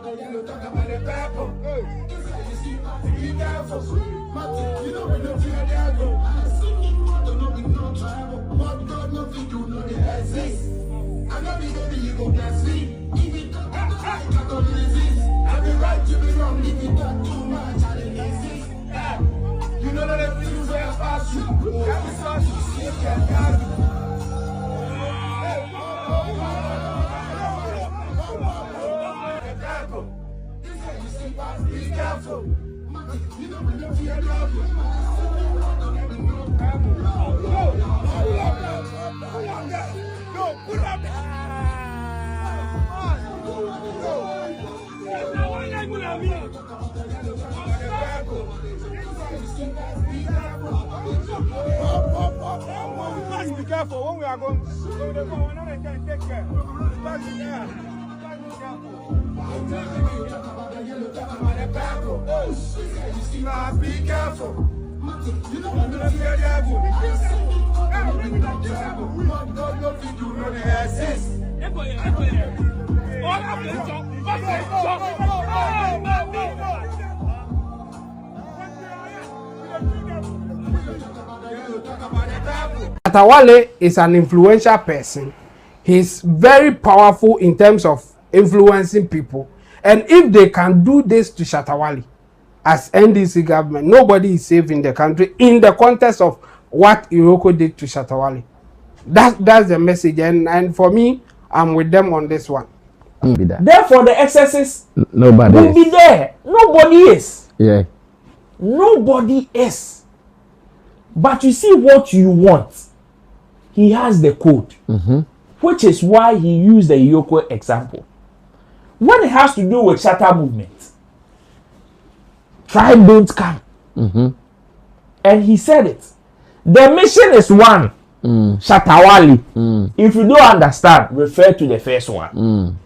Be careful when we are going. So the one can take care. Be careful. Shatta Wale is an influential person. He's very powerful in terms of influencing people. And if they can do this to Shatta Wale as NDC government, nobody is safe in the country in the context of what Iroko did to Shatta Wale. That's the message. And for me, I'm with them on this one. Therefore, the excesses Nobody will be there. Nobody is. Yeah. Nobody is. But you see what you want. He has the code, which is why he used the Yoko example. When it has to do with Shatta movement, tribe don't come. And he said it. The mission is one. Shatta Wale. If you don't understand, refer to the first one.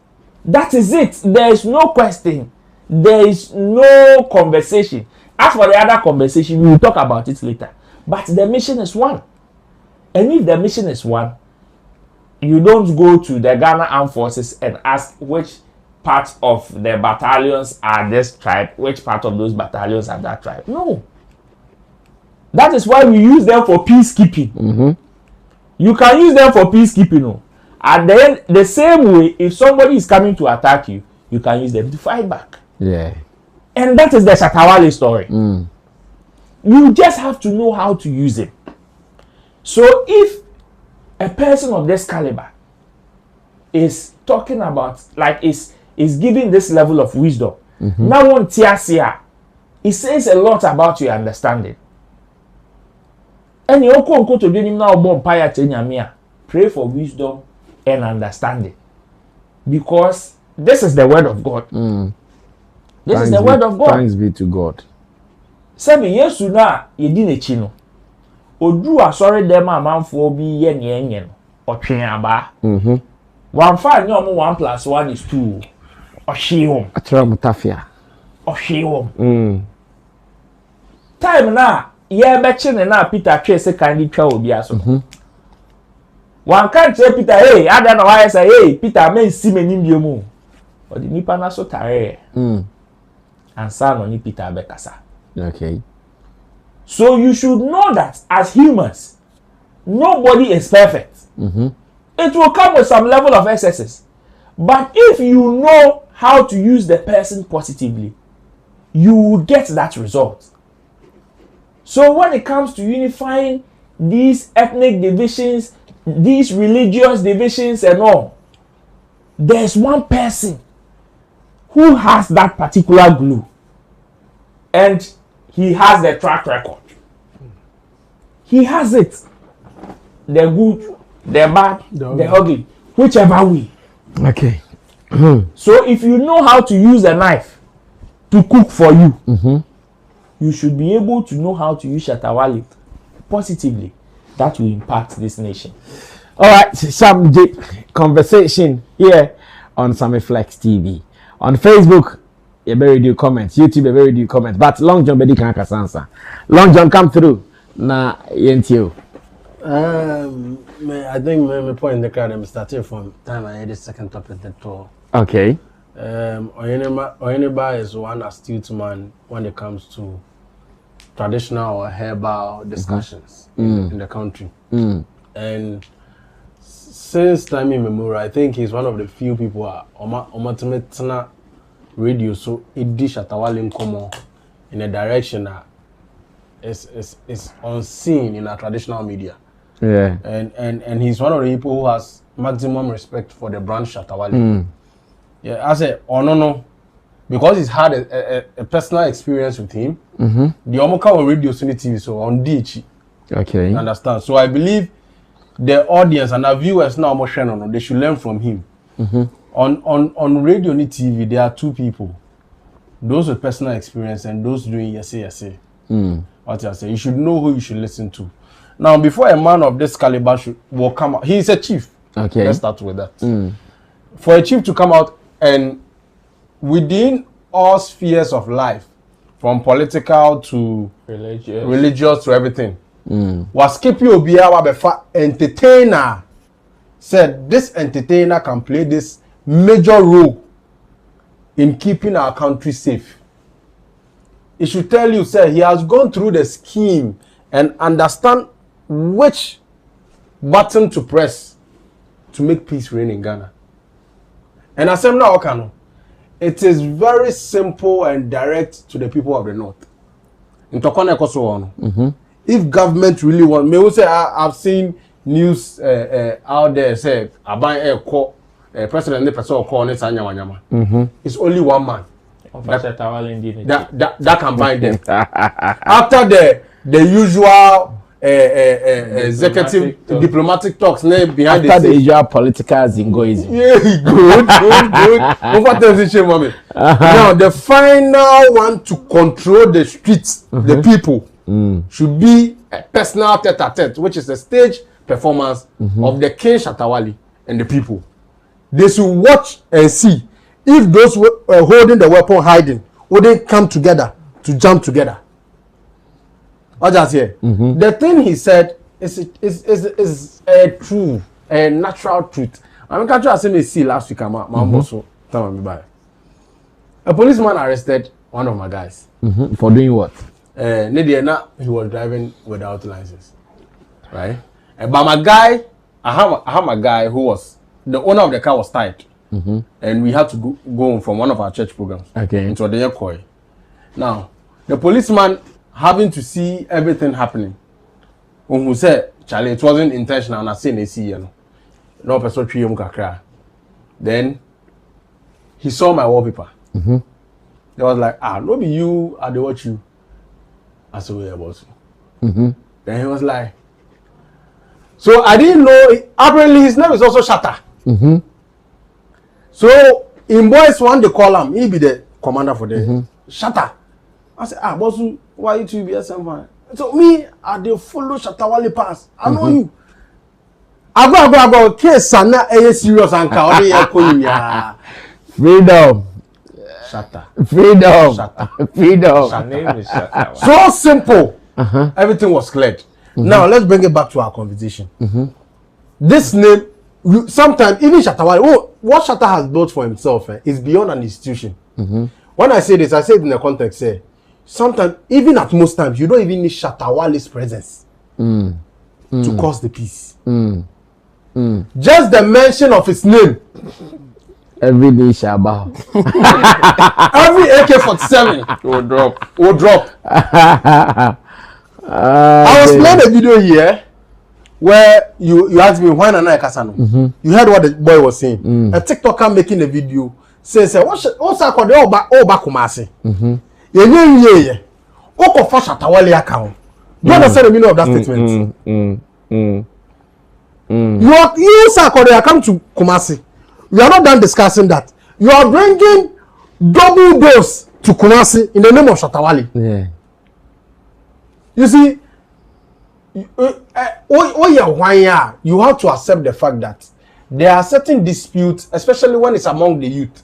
That is it. There is no question. There is no conversation. As for the other conversation, we will talk about it later. But the mission is one. And if the mission is one, you don't go to the Ghana Armed Forces and ask which part of the battalions are this tribe, which part of those battalions are that tribe. No. That is why we use them for peacekeeping. You can use them for peacekeeping. No? And then the same way, if somebody is coming to attack you, you can use them to fight back. Yeah. And that is the Shatta Wale story. You just have to know how to use it. So if a person of this caliber is talking about, like, is giving this level of wisdom, now one tiasia, it says a lot about your understanding. And you go to do now pray for wisdom and understanding, because this is the word of God. This is the word of God. Thanks be to God. Seven years na yedi chino. Odu asori dem amanfo bi ye ne no. Otwen aba. One five no 1 + 1 is 2. Ohwehom. Atra mutafia. Ohwehom. Time na ye be chine na Peter twe se kan di twa obi aso. One can't say Peter, hey, I don't know why I say, hey, Peter, men see me in your moon. But the nipa na so tare. And son on Peter Bekasa. Okay. So you should know that as humans, nobody is perfect. It will come with some level of excesses. But if you know how to use the person positively, you will get that result. So when it comes to unifying these ethnic divisions, these religious divisions and all, there's one person who has that particular glue. And he has the track record. He has it. The good, the bad, the ugly, whichever way. Okay. So if you know how to use a knife to cook for you, you should be able to know how to use Shatta Wale positively. That will impact this nation. All right, Sam J conversation here on Samiflex TV. On Facebook, you better do comments. YouTube, you better do comments. But Long John Bedi can't answer. Long John, come through. Na yentio. I think my point in the crowd, I'm starting from time I had the second topic that tour. Okay. Oyeniba is one astute man when it comes to traditional or herbal discussions in the country. And since time immemorial, I think he's one of the few people on radio, so it dish at Shatta Wale in a direction that is unseen in our traditional media. Yeah. And he's one of the people who has maximum respect for the brand Shatta Wale. Yeah, I said, no, because he's had a personal experience with him. The Omoka on radio TV, so on DH. Okay. You understand? So I believe the audience and our viewers now they should learn from him. On radio and TV, there are two people. Those with personal experience and those doing yes. What I say, you should know who you should listen to. Now, before a man of this caliber will come out, he is a chief. Okay. Let's start with that. For a chief to come out and within all spheres of life, from political to religious to everything, was keeping Obiawa entertainer said this entertainer can play this major role in keeping our country safe. It should tell you, sir, he has gone through the scheme and understand which button to press to make peace reign in Ghana. And as I'm now Okano, it is very simple and direct to the people of the north. In Tokone Koso, if government really want, may we say I've seen news out there say Aban President the person call it Sanyama. It's only one man that can bind them. After the usual executive diplomatic talks behind after the usual political zingoism. Yeah, good. Over transition moment. Now the final one to control the streets, the people, should be a personal tete-a-tete, which is a stage performance of the King Shatta Wale and the people. They should watch and see if those holding the weapon hiding wouldn't come together to jump together. What just here? The thing he said is a true, a natural truth. I mean, can't you say me see last week? I'm also telling me by a policeman arrested one of my guys for doing what? He was driving without license, right? But my guy, I have a guy who was the owner of the car was tired, and we had to go from one of our church programs. Okay. Into the Koi. Now, the policeman having to see everything happening. Who said, Charlie, it wasn't intentional, and I say they see no person treat him kakra. Then he saw my wallpaper. They was like, no be you, I dey watch you. I said, yeah, boss. Then he was like, so I didn't know, apparently his name is also Shatta. So in boys one they call him, he be the commander for the Shatta. I said, boss, why you two be SMI? So me, I dey follow Shatta Wale pass. I know you. I go. Case sana serious and ya. Freedom. Shatta. Freedom. Shatta. Freedom. Her name is Shatta Wale. So simple. Everything was cleared. Now let's bring it back to our conversation. This name, sometimes even Shatta Wale, what Shatta has built for himself is beyond an institution. When I say this, I say it in the context. Sometimes, even at most times, you don't even need Shatta Wale's presence to cause the peace. Just the mention of his name. Every day Shabba. Every AK-47 will drop. I was playing a video here where you asked me why Nana Kasano. You heard what the boy was saying. A TikToker making a video says, what's that called? Oba Kumasi. Yeah. Oko for Shatta Wale account. Do you understand the meaning of that statement? You sir, come to Kumasi. We are not done discussing that. You are bringing double dose to Kumasi in the name of Shatta Wale. Yeah. You see, you have to accept the fact that there are certain disputes, especially when it's among the youth.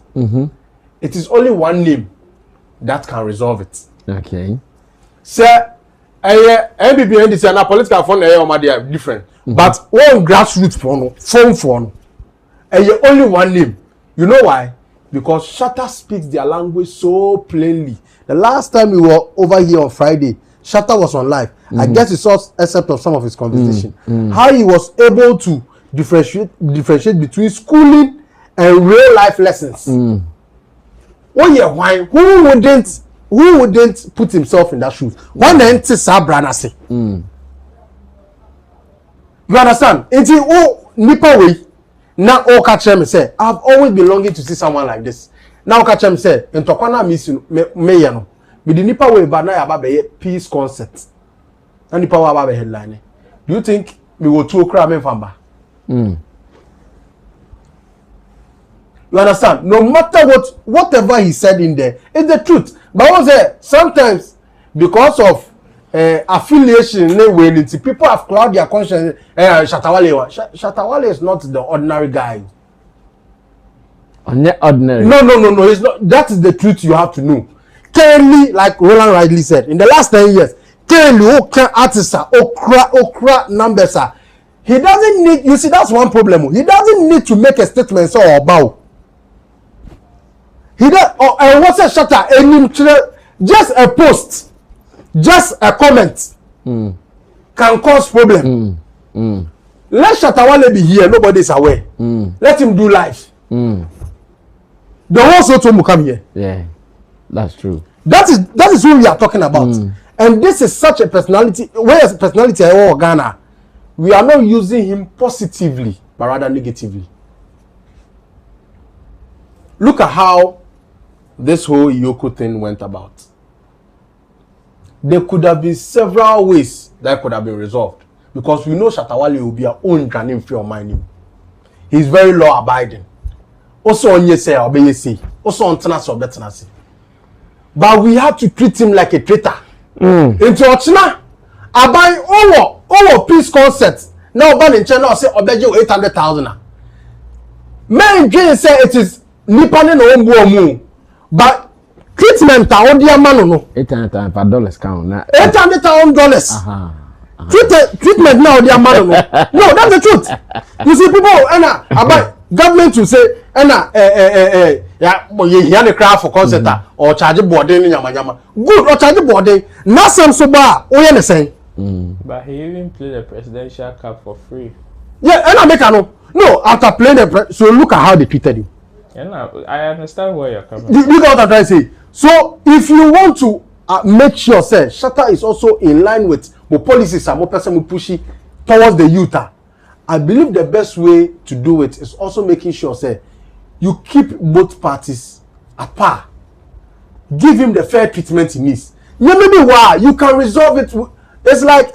It is only one name that can resolve it. Okay. Sir, MPP and this and political fund they are different. But one grassroots phone, only one name. You know why? because Shatta speaks their language so plainly. The last time we were over here on Friday, Shatta was on live. I guess you saw excerpt of some of his conversation. How he was able to differentiate between schooling and real life lessons. Oh yeah, why? Who wouldn't put himself in that shoes? Why then say? You understand? It's nipa way. Now all catch him say, I've always been longing to see someone like this. Now catch him say, in Tokwana miss you me no. With the nipa way, but now about a peace concert. And nipa way about a headline. Do you think we will two crime in Famba? You understand? No matter whatever he said in there, it's the truth. But I say sometimes because of affiliation, people have clouded their conscience. Shatta Wale is not the ordinary guy. Ordinary. No. It's not. That is the truth you have to know. Currently, like Roland rightly said, in the last 10 years, currently, artists okra numbers are. He doesn't need. You see, that's one problem. He doesn't need to make a statement so about. He does. What's a Shatta? Just a post. Just a comment can cause problem. Let Shatta Wale be here. Nobody is aware. Let him do live. The whole Soto will come here. Yeah, that's true. That is who we are talking about. And this is such a personality. Whereas personality in Ghana, we are not using him positively, but rather negatively. Look at how this whole Yoko thing went about. There could have been several ways that could have been resolved. Because we know Shatta Wale will be our own Ghanaian free of mind. He's very law abiding. Also on say obey say. Also on tenance or betenance. But we have to treat him like a traitor. Into Ochina, I buy over peace concert. Now ban in China say obey 800,000. Men Jane say it is Nippon no. But treatment no. $800 count now. $800,000. Treatment now no, that's the truth. You see people about government to say yeah, you hear the crowd for concert or charge boarding yama. Good or charge boarding. Not some so bad. Oh yeah, saying. But he even played the presidential cup for free. Yeah, and I make no after playing the so look at how they treated him. And I understand where you're coming. You know what I'm trying to say. So if you want to make sure, say Shatta is also in line with what policies and what person will push it towards the youth. I believe the best way to do it is also making sure, say, you keep both parties apart. Give him the fair treatment he needs. Yeah, maybe why you can resolve it. It's like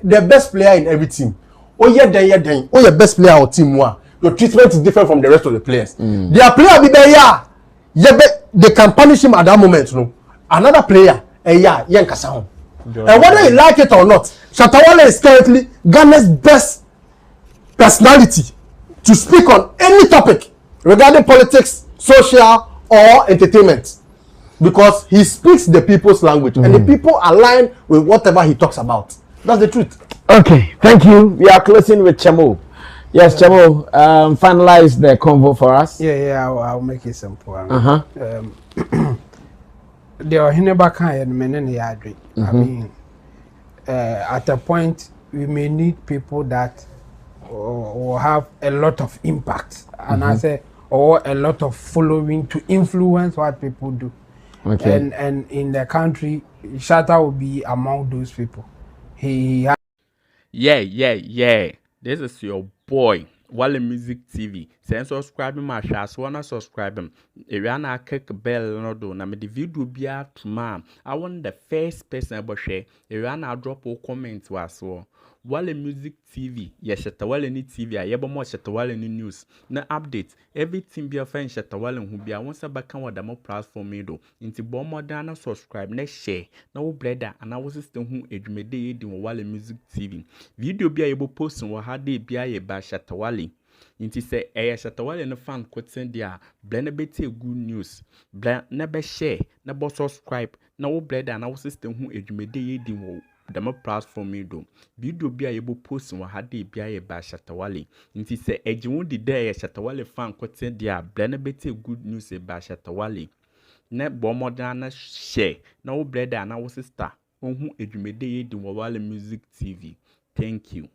the best player in every team. Oh yeah, then. Oh, your best player or team one. Your treatment is different from the rest of the players. Their player be there, yeah, they can punish him at that moment. No, another player, yeah, and whether you like it or not, Shatta Wale is currently Ghana's best personality to speak on any topic regarding politics, social, or entertainment, because he speaks the people's language and the people align with whatever he talks about. That's the truth. Okay, thank you. We are closing with Chamo. Yes, Chamo, finalize the convo for us. Yeah, I'll make it simple. The Ohinebaka and Menen Yadri. I mean, at a point, we may need people that will have a lot of impact, and I say, or a lot of following to influence what people do. Okay. And in the country, Shatta will be among those people. He has. Yeah. This is your boy, Wale Music TV. Send subscribe my shots, wanna subscribe him. If you na click bell no do na me the video be out tomorrow. I want the first person about share. If you na drop a comment was so. Wale Music TV, yes, Shatta Wale ni TV, I yeba more Shatta Wale ni news. Na update, everything be a friend Shatta Wale who be a once a back on the more platform do. Into bomb more than subscribe, next share, no brother, and I was still who edumede in Wale Music TV. Video be able post on what had they be a by Shatta Wale. Inti say Shatta Wale no fan quoting there, blend good news, blend never share, never subscribe, no brother, and I was still who edumede in demo platform yi do video bi a yebo post wɔ ha de bi a yɛ ba Shatta Wale nti sɛ ɛgye wo de dɛ yɛ Shatta Wale fan kote dia bla na bete good news ba Shatta Wale na bɔ modern na share na wo brother na wo sister ohun edwumede yi di wɔ Wale Music TV. Thank you.